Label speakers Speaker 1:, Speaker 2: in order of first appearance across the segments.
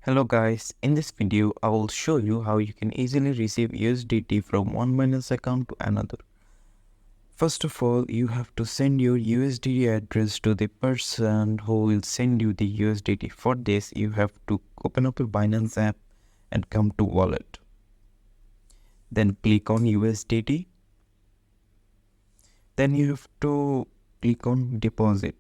Speaker 1: Hello guys, in this video I will show you how you can easily receive USDT from one Binance account to another. First of all, you have to send your USDT address to the person who will send you the USDT. For this, you have to open up your Binance app and come to wallet. Then click on USDT. Then you have to click on deposit.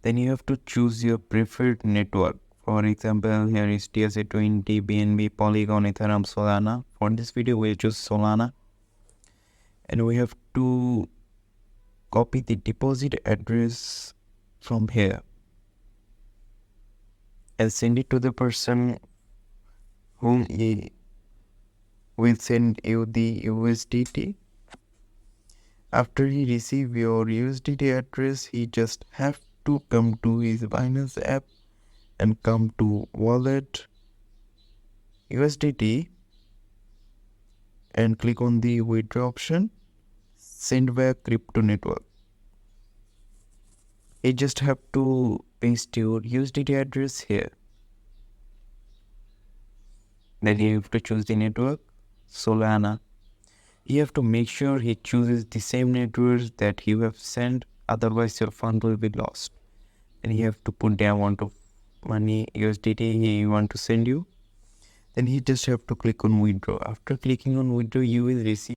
Speaker 1: Then you have to choose your preferred network. For example, here is TSA20, BNB, Polygon, Ethereum, Solana. For this video, we'll choose Solana. And we have to copy the deposit address from here and send it to the person whom he will send you the USDT. After he receive your USDT address, he just have to come to his Binance app and come to wallet, USDT, and click on the withdraw option, send via crypto network. You just have to paste your USDT address here. Then you have to choose the network, Solana. You have to make sure he chooses the same network that you have sent, otherwise your fund will be lost. And you have to put the amount of money USDT he want to send you. Then you just have to click on withdraw. After clicking on withdraw, you will receive